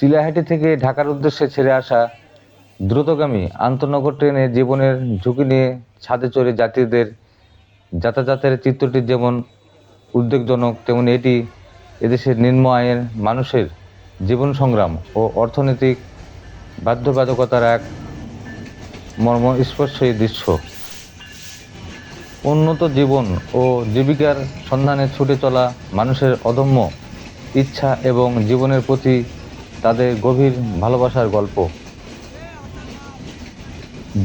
চিলাহাটি থেকে ঢাকার উদ্দেশ্যে ছেড়ে আসা দ্রুতগামী আন্তনগর ট্রেনে জীবনের ঝুঁকি নিয়ে ছাদে চড়ে যাত্রীদের যাতায়াতের চিত্রটি যেমন উদ্বেগজনক, তেমনি এটি এদেশের নিম্ন আয়ের মানুষের জীবন সংগ্রাম ও অর্থনৈতিক বাধ্যবাধকতার এক মর্মস্পর্শী দৃশ্য। উন্নত জীবন ও জীবিকার সন্ধানে ছুটে চলা মানুষের অদম্য ইচ্ছা এবং জীবনের প্রতি তাদের গভীর ভালোবাসার গল্প।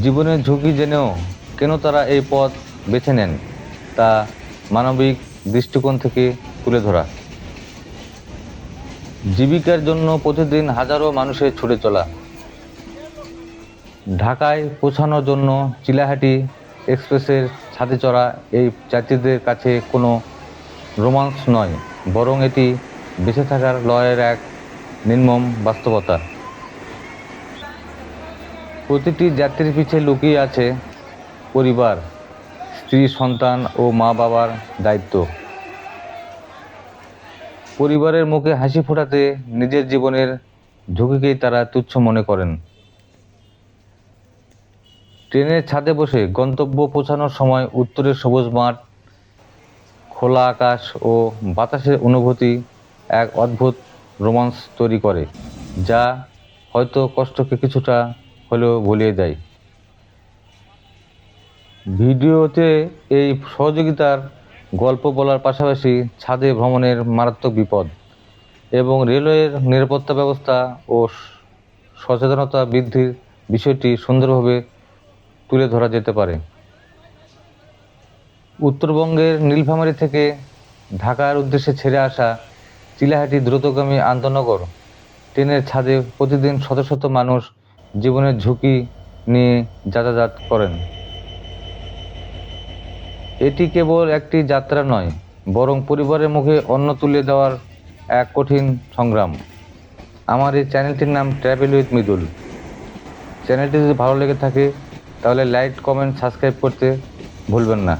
জীবনের ঝুঁকি জেনেও কেন তারা এই পথ বেছে নেন তা মানবিক দৃষ্টিকোণ থেকে তুলে ধরা। জীবিকার জন্য প্রতিদিন হাজারো মানুষের ছুটে চলা। ঢাকায় পৌঁছানোর জন্য চিলাহাটি এক্সপ্রেসের ছাদে চড়া এই যাত্রীদের কাছে কোনো রোমান্স নয়, বরং এটি বেঁচে থাকার লড়াইয়ের এক নির্মম বাস্তবতা। প্রতিটি যাত্রীর পিছে লুকিয়ে আছে পরিবার, স্ত্রী, সন্তান ও মা বাবার দায়িত্ব। পরিবারের মুখে হাসি ফোটাতে নিজের জীবনের ঝুঁকিকেই তারা তুচ্ছ মনে করেন। ট্রেনের ছাদে বসে গন্তব্য পৌঁছানোর সময় উত্তরের সবুজ মাঠ, খোলা আকাশ ও বাতাসের অনুভূতি এক অদ্ভুত রোমান্স তৈরি করে, যা হয়তো কষ্টকে কিছুটা হলেও ভুলিয়ে দেয়। ভিডিওতে এই সহযোগিতার গল্প বলার পাশাপাশি ছাদে ভ্রমণের মারাত্মক বিপদ এবং রেলওয়ের নিরাপত্তা ব্যবস্থা ও সচেতনতা বৃদ্ধির বিষয়টি সুন্দরভাবে তুলে ধরা যেতে পারে। উত্তরবঙ্গের নীলফামারী থেকে ঢাকার উদ্দেশ্যে ছেড়ে আসা চিলাহাটি দ্রুতগামী আন্তনগর ট্রেনের ছাদে প্রতিদিন শত শত মানুষ জীবনের ঝুঁকি নিয়ে যাতায়াত করেন। এটি কেবল একটি যাত্রা নয়, বরং পরিবারের মুখে অন্ন তুলে দেওয়ার এক কঠিন সংগ্রাম। আমার এই চ্যানেলটির নাম ট্রাভেল উইথ মৃদুল। চ্যানেলটি যদি ভালো লেগে থাকে তাহলে লাইক, কমেন্ট, সাবস্ক্রাইব করতে ভুলবেন না।